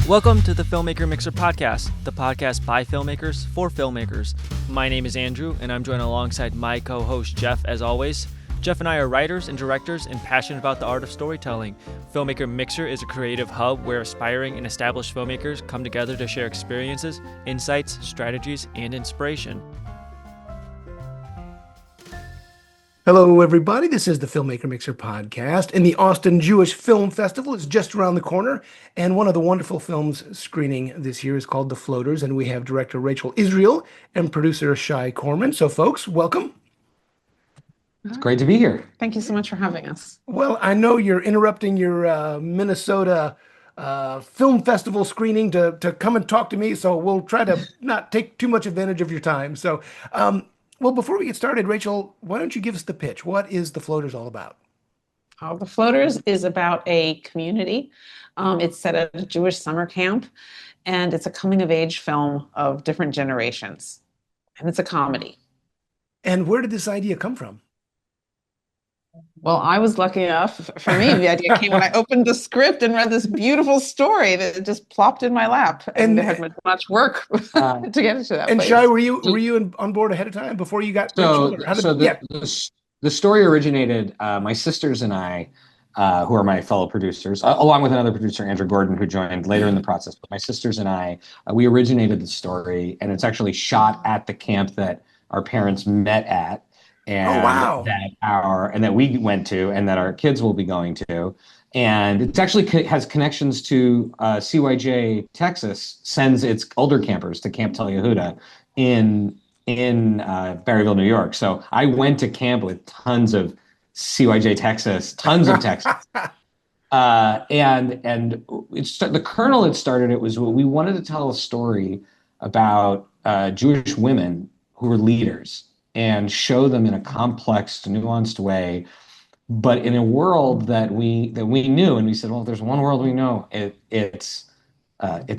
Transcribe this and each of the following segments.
Welcome to the Filmmaker Mixer Podcast, the podcast by filmmakers for filmmakers. My name is Andrew, and I'm joined alongside my co-host Jeff, as always. Jeff and I are writers and directors and passionate about the art of storytelling. Filmmaker Mixer is a creative hub where aspiring and established filmmakers come together to share experiences, insights, strategies, and inspiration. Hello, everybody. This is the Filmmaker Mixer podcast, and the Austin Jewish Film Festival is just around the corner. And one of the wonderful films screening this year is called The Floaters, and we have director Rachel Israel and producer Shai Korman. So, folks, welcome. It's great to be here. Thank you so much for having us. Well, I know you're interrupting your Minnesota film festival screening to come and talk to me, so we'll try to not take too much advantage of your time. So, well, before we get started, Rachel, why don't you give us the pitch? What is The Floaters all about? The Floaters is about a community. It's set at a Jewish summer camp, and it's a coming-of-age film of different generations. And it's a comedy. And where did this idea come from? Well, I was lucky enough, for me, the idea came when I opened the script and read this beautiful story that just plopped in my lap. And it had much work to get into that And place. Shai, were you on board ahead of time before you got Rachel? The story originated, my sisters and I, who are my fellow producers, along with another producer, Andrew Gordon, who joined later in the process. But my sisters and I, we originated the story, and it's actually shot at the camp that our parents met at. And that we went to, and that our kids will be going to, and it actually has connections to CYJ Texas sends its older campers to Camp Tel Yehuda in Berryville, New York. So I went to camp with tons of CYJ Texas, tons of Texas, and the kernel that started it was we wanted to tell a story about Jewish women who were leaders, and show them in a complex, nuanced way, but in a world that we knew. And we said, well, if there's one world we know, it's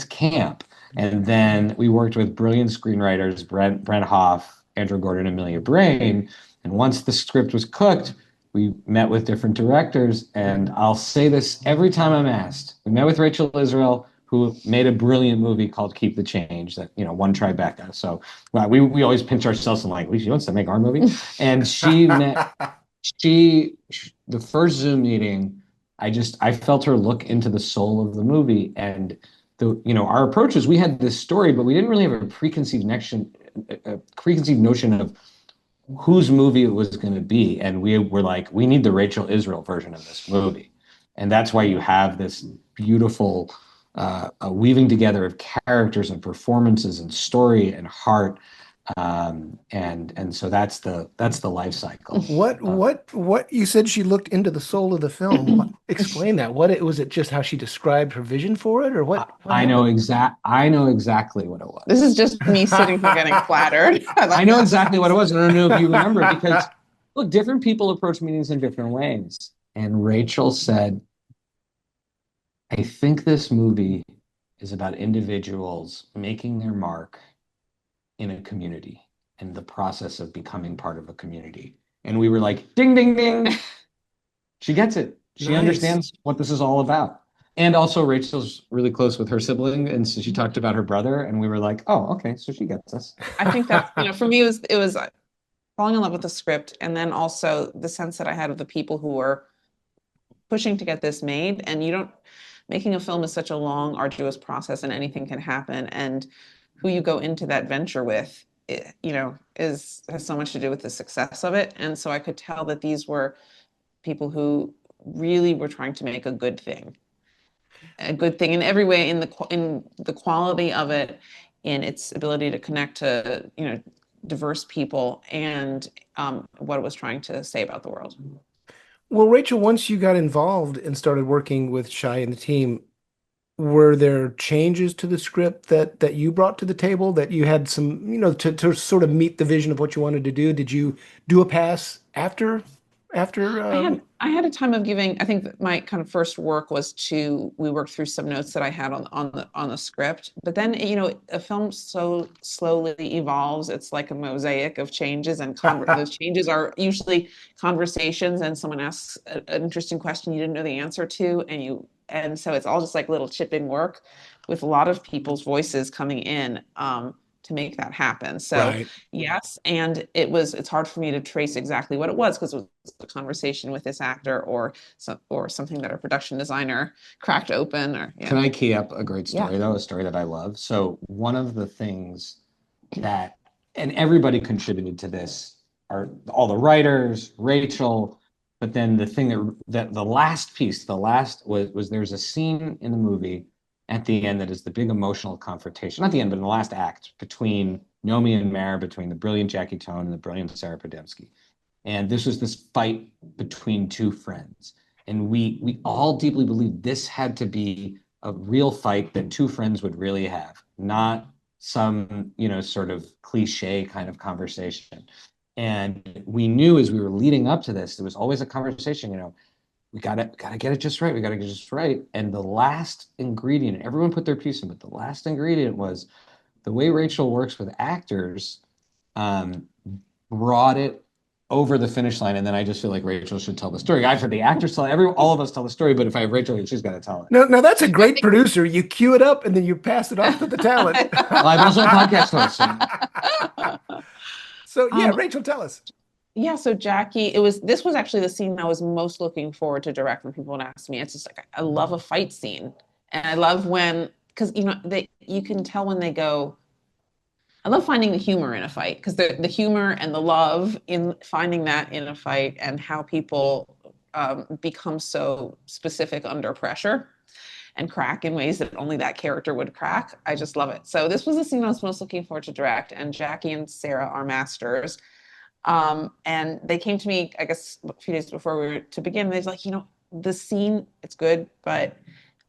camp. And then we worked with brilliant screenwriters, Brent Hoff, Andrew Gordon, Amelia Brain. And once the script was cooked, we met with different directors. And I'll say this every time I'm asked. We met with Rachel Israel, who made a brilliant movie called Keep the Change that, won Tribeca. So we always pinch ourselves and like, she wants to make our movie. And the first Zoom meeting, I felt her look into the soul of the movie. And our approach is we had this story, but we didn't really have a preconceived notion of whose movie it was going to be. And we were like, we need the Rachel Israel version of this movie. And that's why you have this beautiful a weaving together of characters and performances and story and heart, and so that's the life cycle. What you said she looked into the soul of the film? Explain that. Was it just how she described her vision for it, or what? I know exactly what it was. This is just me sitting here getting flattered. I know exactly what it was. I don't know if you remember, because look, different people approach meetings in different ways. And Rachel said, I think this movie is about individuals making their mark in a community and the process of becoming part of a community. And we were like, ding, ding, ding. She gets it. She understands what this is all about. And also Rachel's really close with her sibling. And so she talked about her brother, and we were like, oh, okay, so she gets us. I think that, for me, it was falling in love with the script, and then also the sense that I had of the people who were pushing to get this made. And making a film is such a long, arduous process, and anything can happen. And who you go into that venture with, has so much to do with the success of it. And so I could tell that these were people who really were trying to make a good thing in every way, in the quality of it, in its ability to connect to, diverse people, and what it was trying to say about the world. Well, Rachel, once you got involved and started working with Shai and the team, were there changes to the script that you brought to the table, that you had some, to sort of meet the vision of what you wanted to do? Did you do a pass after? I had a time of giving. I think that my kind of first work was we worked through some notes that I had on the script. But then, a film so slowly evolves. It's like a mosaic of changes, and those changes are usually conversations, and someone asks an interesting question you didn't know the answer to, and so it's all just like little chipping work with a lot of people's voices coming in to make that happen. So Right. yes, and it's hard for me to trace exactly what it was because it was a conversation with this actor or something that a production designer cracked open or yeah. Can I key up a great Yeah. story, though, a story that I love? So one of the things that, and everybody contributed to this, are all the writers, Rachel, but then the thing that the last piece, the last was there's a scene in the movie at the end that is the big emotional confrontation, not the end, but in the last act between Nomi and Mare, between the brilliant Jackie Tohn and the brilliant Sarah Podemski. And this was this fight between two friends. And we all deeply believed this had to be a real fight that two friends would really have, not some, sort of cliche kind of conversation. And we knew as we were leading up to this, there was always a conversation, we gotta get it just right. We gotta get it just right. And the last ingredient, everyone put their piece in, but the last ingredient was the way Rachel works with actors, brought it over the finish line. And then I just feel like Rachel should tell the story. I've heard the actors tell all of us tell the story, but if I have Rachel, she's got to tell it. No, that's a great producer. You cue it up and then you pass it off to the talent. Well, I'm also a podcast host. So yeah, Rachel, tell us. Yeah, so Jackie, this was actually the scene I was most looking forward to direct when people would ask me. It's just like I love a fight scene. And I love because you can tell when they go, I love finding the humor in a fight because the humor and the love in finding that in a fight and how people become so specific under pressure and crack in ways that only that character would crack. I just love it. So this was the scene I was most looking forward to direct, and Jackie and Sarah are masters. And they came to me, I guess, a few days before we were to begin. They're like, the scene, it's good, but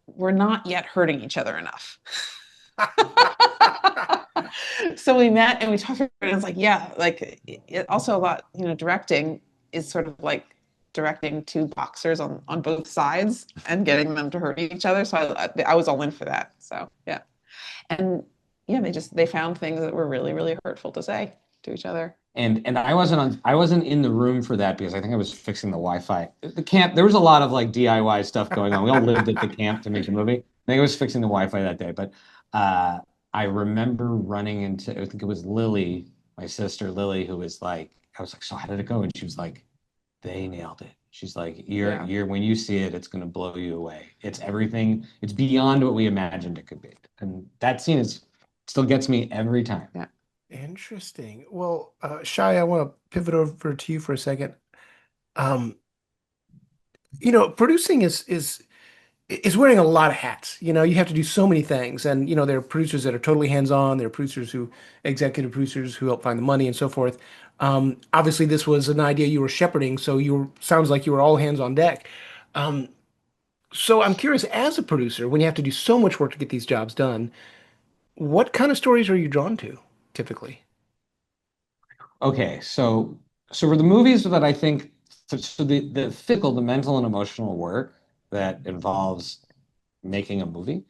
we're not yet hurting each other enough. So we met and we talked, and it's like, yeah, like also a lot, directing is sort of like directing two boxers on both sides and getting them to hurt each other. So I was all in for that. So yeah. And yeah, they found things that were really, really hurtful to say to each other. And I wasn't in the room for that because I think I was fixing the Wi-Fi. The camp, there was a lot of like DIY stuff going on. We all lived at the camp to make the movie. I think I was fixing the Wi-Fi that day, but I remember running into, I think it was Lily, my sister Lily, who was like, I was like, so how did it go? And she was like, they nailed it. She's like, you're when you see it, it's gonna blow you away. It's everything, it's beyond what we imagined it could be. And that scene still gets me every time. Yeah. Interesting. Well, Shai, I want to pivot over to you for a second. Producing is wearing a lot of hats. You have to do so many things, and there are producers that are totally hands-on. There are executive producers who help find the money and so forth. Obviously, this was an idea you were shepherding, so sounds like you were all hands on deck. So I'm curious, as a producer, when you have to do so much work to get these jobs done, what kind of stories are you drawn to typically? Okay, so for the movies that I think, so the physical, the mental and emotional work that involves making a movie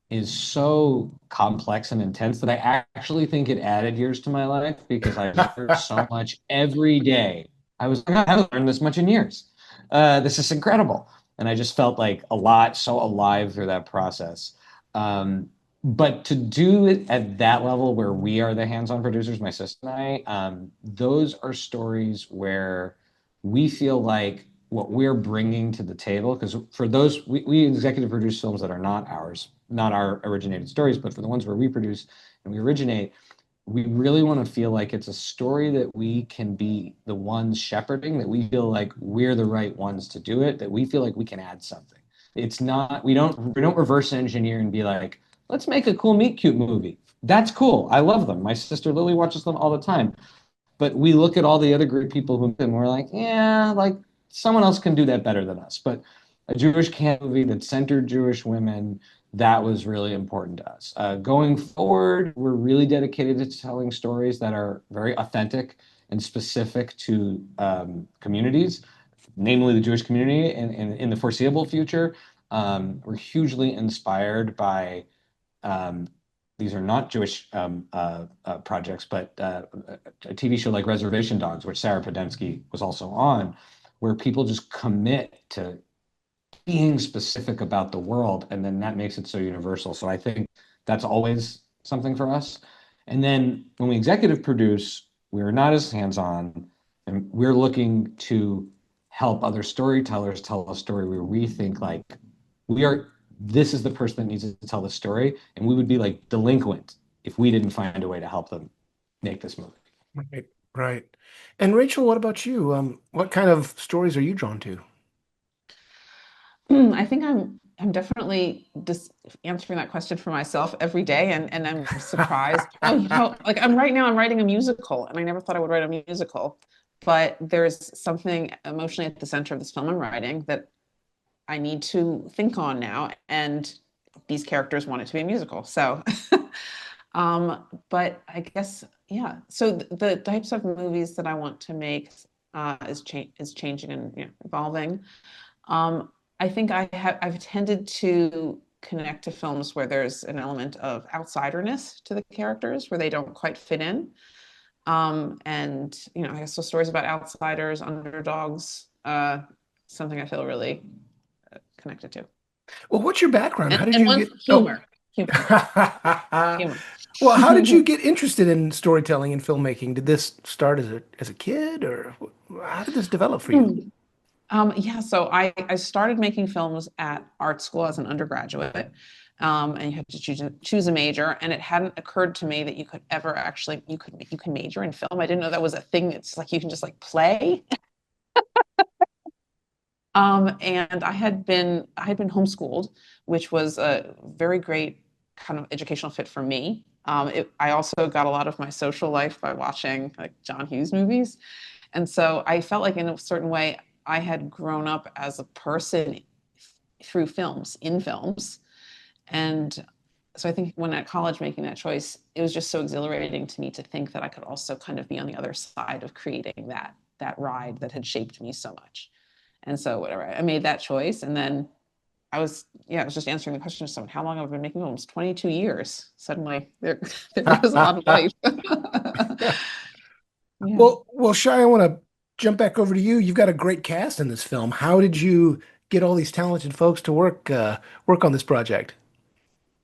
is so complex and intense that I actually think it added years to my life because I learned so much every day. I was like, I haven't learned this much in years. This is incredible. And I just felt like so alive through that process. But to do it at that level where we are the hands-on producers, my sister and I, those are stories where we feel like what we're bringing to the table, because for those, we executive produce films that are not ours, not our originated stories, but for the ones where we produce and we originate, we really want to feel like it's a story that we can be the ones shepherding, that we feel like we're the right ones to do it, that we feel like we can add something. It's not, we don't reverse engineer and be like, let's make a cool meet cute movie. That's cool. I love them. My sister Lily watches them all the time. But we look at all the other great people who, and we're like, yeah, like someone else can do that better than us. But a Jewish camp movie that centered Jewish women, that was really important to us. Going forward, we're really dedicated to telling stories that are very authentic and specific to communities. namely the Jewish community in the foreseeable future. We're hugely inspired by these are not Jewish projects, but a TV show like Reservation Dogs, which Sarah Podensky was also on, where people just commit to being specific about the world, and then that makes it so universal. So I think that's always something for us. And then when we executive produce, we're not as hands-on, and we're looking to help other storytellers tell a story where we think like we are this is the person that needs to tell the story, and we would be like delinquent if we didn't find a way to help them make this movie. Right, right. And Rachel, what about you? What kind of stories are you drawn to? I think I'm definitely just answering that question for myself every day, and I'm surprised. Oh, like I'm writing a musical, and I never thought I would write a musical, but there's something emotionally at the center of this film I'm writing that I need to think on now, and these characters want it to be a musical. So, but I guess yeah. So the types of movies that I want to make is changing and evolving. Um, I think I've tended to connect to films where there's an element of outsiderness to the characters, where they don't quite fit in. And I guess so stories about outsiders, underdogs, something I feel really connected to. Well, what's your background? And How did and you one get? Oh, humor, humor. well, how did you get interested in storytelling and filmmaking? Did this start as a kid, or how did this develop for you? Yeah, so I started making films at art school as an undergraduate, and you had to choose a major, and it hadn't occurred to me that you could ever actually you can major in film. I didn't know that was a thing that's like you can just like play. And I had been homeschooled, which was a very great kind of educational fit for me. I also got a lot of my social life by watching like John Hughes movies. And so I felt like in a certain way, I had grown up as a person through films, in films. And so I think when at college making that choice, it was just so exhilarating to me to think that I could also kind of be on the other side of creating that ride that had shaped me so much. And so whatever, I made that choice. And then I was just answering the question of someone, how long have I been making films? 22 years. Suddenly there goes a lot of life. Yeah. Well, Shai, I want to jump back over to you. You've got a great cast in this film. How did you get all these talented folks to work on this project?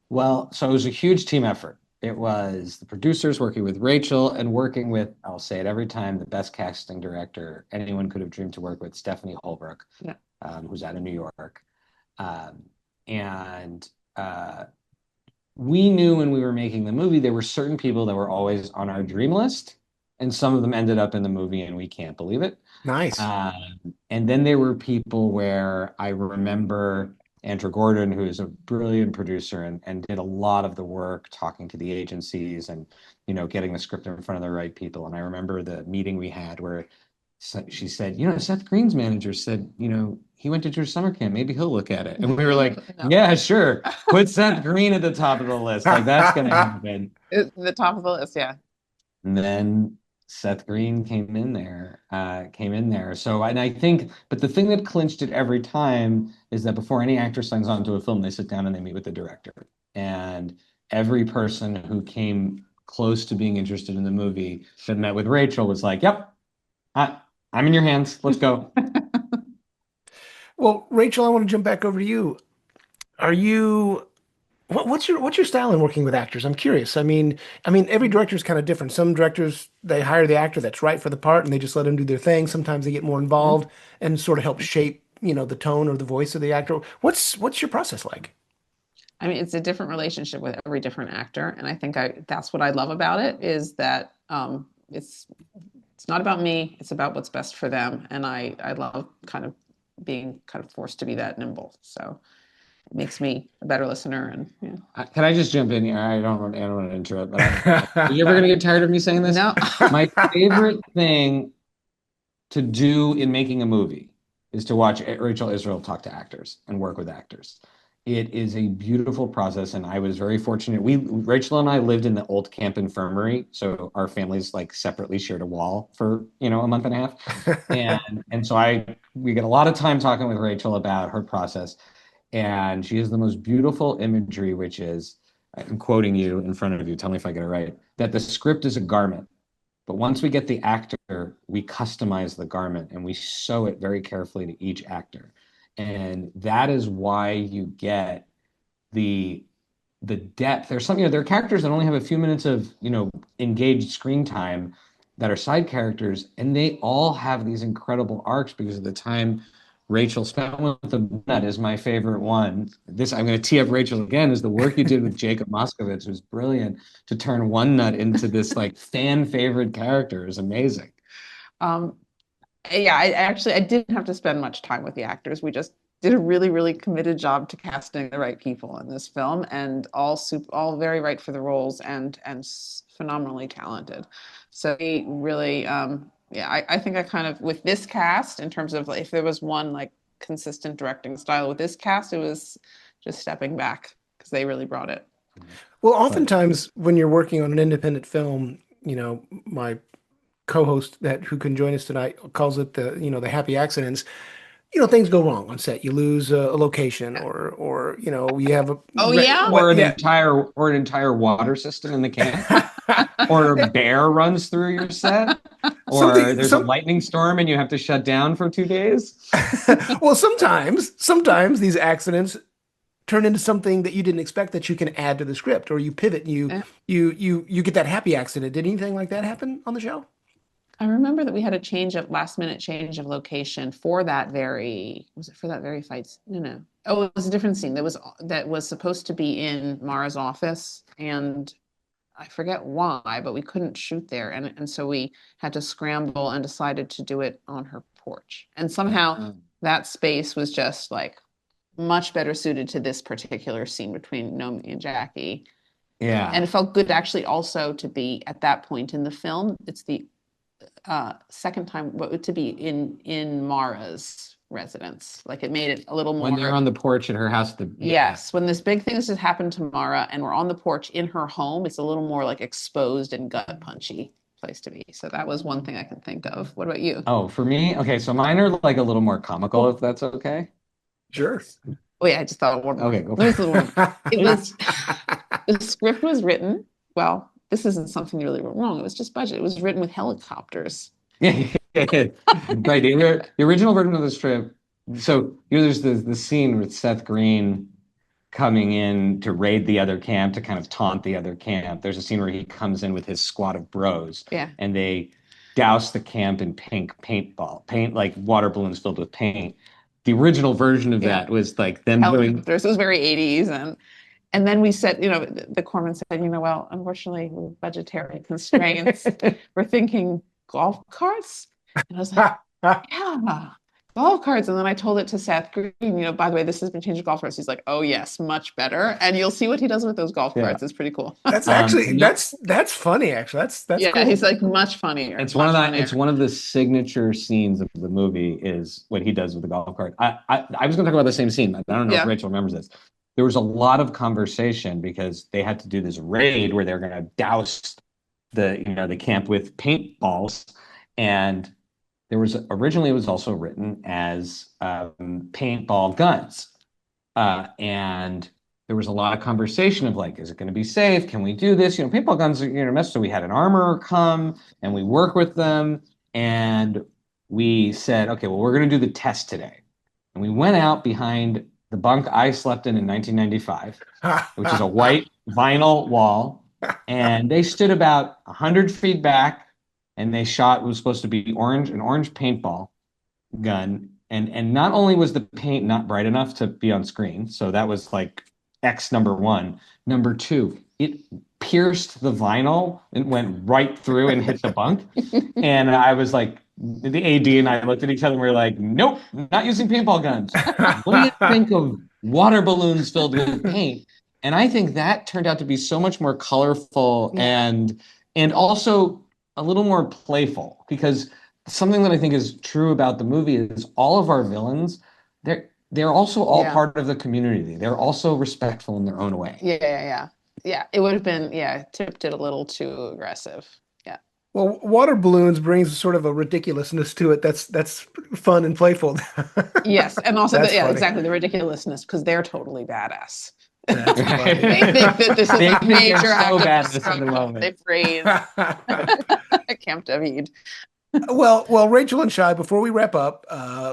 Well, so it was a huge team effort. It was the producers working with Rachel and working with, I'll say it every time, the best casting director anyone could have dreamed to work with, Stephanie Holbrook, Yeah. who's out of New York. Um, and we knew when we were making the movie, there were certain people that were always on our dream list, and some of them ended up in the movie, and we can't believe it. Nice. And then there were people where I remember Andrew Gordon, who is a brilliant producer and did a lot of the work talking to the agencies and, getting the script in front of the right people. And I remember the meeting we had where she said, Seth Green's manager said, he went to Jewish summer camp. Maybe he'll look at it. And we were like, No. yeah, sure. Put Seth Green at the top of the list. Like that's going to happen. The top of the list, yeah. And then Seth Green came in there. So, and I think, but the thing that clinched it every time is that before any actor signs on to a film, they sit down and they meet with the director. And every person who came close to being interested in the movie that met with Rachel was like, yep, I'm in your hands. Let's go. Well, Rachel, I want to jump back over to you. Are you what's your style in working with actors? I'm curious. I mean, every director is kind of different. Some directors they hire the actor that's right for the part and they just let them do their thing. Sometimes they get more involved and sort of help shape, the tone or the voice of the actor. What's your process like? I mean, it's a different relationship with every different actor, and I think that's what I love about it is that it's not about me, it's about what's best for them, and I love kind of being kind of forced to be that nimble. So it makes me a better listener, and yeah. Can I just jump in here? I don't want to interrupt, but are you ever going to get tired of me saying this? No. My favorite thing to do in making a movie is to watch Rachel Israel talk to actors and work with actors. It is a beautiful process, and I was very fortunate. Rachel and I lived in the old camp infirmary, so our families like separately shared a wall for a month and a half, and so I we get a lot of time talking with Rachel about her process, and she has the most beautiful imagery, which is, I'm quoting you in front of you, tell me if I get it right, that the script is a garment. But once we get the actor, we customize the garment and we sew it very carefully to each actor. And that is why you get the depth. There's some, there are characters that only have a few minutes of, engaged screen time that are side characters, and they all have these incredible arcs because of the time Rachel spent with them. That is my favorite one. This, I'm going to tee up Rachel again, is the work you did with Jacob Moskovitz was brilliant. To turn One Nut into this like fan favorite character is amazing. Um, yeah, I didn't have to spend much time with the actors. We just did a really, really committed job to casting the right people in this film, and all very right for the roles and phenomenally talented. So we really, yeah, I think I kind of, with this cast, in terms of like, if there was one like consistent directing style with this cast, it was just stepping back because they really brought it. Well, oftentimes when you're working on an independent film, my co-host that who can join us tonight calls it the happy accidents. Things go wrong on set. You lose a location, or you have a Oh yeah? Or an entire water system in the camp, or a bear runs through your set, or there's a lightning storm and you have to shut down for 2 days. Well, sometimes these accidents turn into something that you didn't expect that you can add to the script, or you pivot and you get that happy accident. Did anything like that happen on the show? I remember that we had a last minute change of location for that was it for that very fight? No. Oh, it was a different scene that was supposed to be in Mara's office, and I forget why, but we couldn't shoot there. And so we had to scramble and decided to do it on her porch. And somehow that space was just like much better suited to this particular scene between Nomi and Jackie. Yeah. And it felt good actually also to be at that point in the film. It's the second time to be in Mara's residence. Like it made it a little more. When they're on the porch at her house. Yes, when this big thing has just happened to Mara and we're on the porch in her home, it's a little more like exposed and gut punchy place to be. So that was one thing I can think of. What about you? Oh, for me, okay, so mine are like a little more comical, if that's okay. Sure. Oh yeah, I just thought of one. Okay, go. It was the script was written. Well, this isn't something you really wrote wrong. It was just budget. It was written with helicopters. Yeah. Right. The original version of the strip. So there's the scene with Seth Green coming in to raid the other camp, to kind of taunt the other camp. There's a scene where he comes in with his squad of bros. Yeah. And they douse the camp in pink paint, like water balloons filled with paint. The original version of that was like them doing. It was very 80s, and then we said, the Korman said, well, unfortunately, with budgetary constraints, we're thinking golf carts. And I was like, yeah, golf carts. And then I told it to Seth Green, by the way, this has been changed to golf carts. He's like, oh yes, much better. And you'll see what he does with those golf carts. It's pretty cool. That's actually that's funny. Actually, that's yeah. Cool. He's like much funnier. It's one of the signature scenes of the movie is what he does with the golf cart. I was going to talk about the same scene. I don't know if Rachel remembers this. There was a lot of conversation because they had to do this raid where they're going to douse the camp with paintballs, and originally it was also written as paintball guns, and there was a lot of conversation of like, is it going to be safe? Can we do this? Paintball guns are mess. So we had an armorer come and we work with them, and we said, okay, well, we're going to do the test today, and we went out behind the bunk I slept in 1995, which is a white vinyl wall. And they stood about 100 feet back and they shot what was supposed to be an orange paintball gun. And not only was the paint not bright enough to be on screen, so that was like X number one. Number two, it pierced the vinyl and went right through and hit the bunk. And I was like, the AD and I looked at each other and we were like, nope, not using paintball guns. What do you think of water balloons filled with paint? And I think that turned out to be so much more colorful and also a little more playful, because something that I think is true about the movie is all of our villains, they're also all part of the community. They're also respectful in their own way. Yeah. It would have been, tipped it a little too aggressive. Yeah. Well, water balloons brings sort of a ridiculousness to it. That's fun and playful. Yes, and also That's yeah, funny. exactly the ridiculousness because they're totally badass. That's funny. They think that this is They a think they're major so act of badass in the destruction. moment. They've raised Camp David. Well, Rachel and Shai, before we wrap up,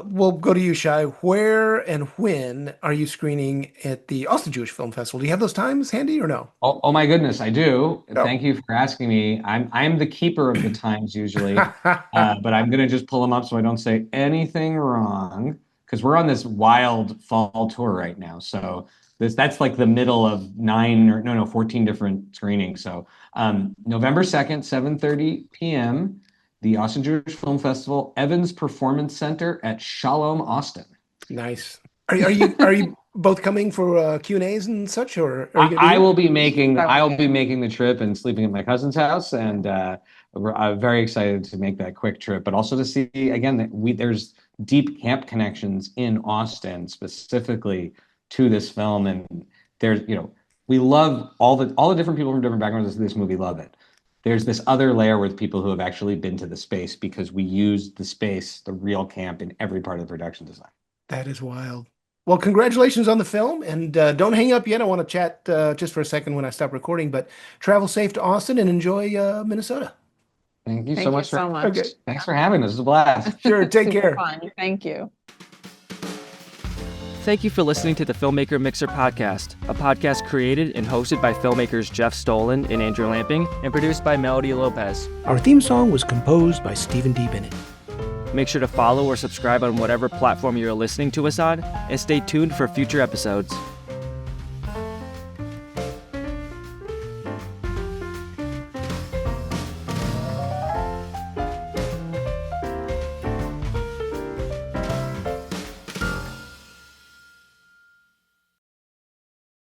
we'll go to you, Shai. Where and when are you screening at the Austin Jewish Film Festival? Do you have those times handy or no? Oh my goodness, I do. Oh. Thank you for asking me. I'm the keeper of the times usually, but I'm gonna just pull them up so I don't say anything wrong because we're on this wild fall tour right now. So that's like the middle of 14 different screenings. So November 2nd, 7:30 p.m. the Austin Jewish Film Festival, Evans Performance Center at Shalom, Austin. Nice. Are you both coming for Q&As and such, or are you gonna be I here? will be making the trip and sleeping at my cousin's house, and I'm very excited to make that quick trip, but also to see again that there's deep camp connections in Austin specifically to this film, and there's we love all the different people from different backgrounds in this movie love it. There's this other layer with people who have actually been to the space because we use the space, the real camp, in every part of the production design. That is wild. Well, congratulations on the film, and don't hang up yet. I want to chat just for a second when I stop recording, but travel safe to Austin and enjoy Minnesota. Thank you Thank so you much so much. Okay. Thanks for having us. It was a blast. Sure, take Super care. fun. Thank you. Thank you for listening to the Filmmaker Mixer podcast, a podcast created and hosted by filmmakers Jeff Stolen and Andrew Lamping, and produced by Melody Lopez. Our theme song was composed by Stephen D. Bennett. Make sure to follow or subscribe on whatever platform you're listening to us on, and stay tuned for future episodes.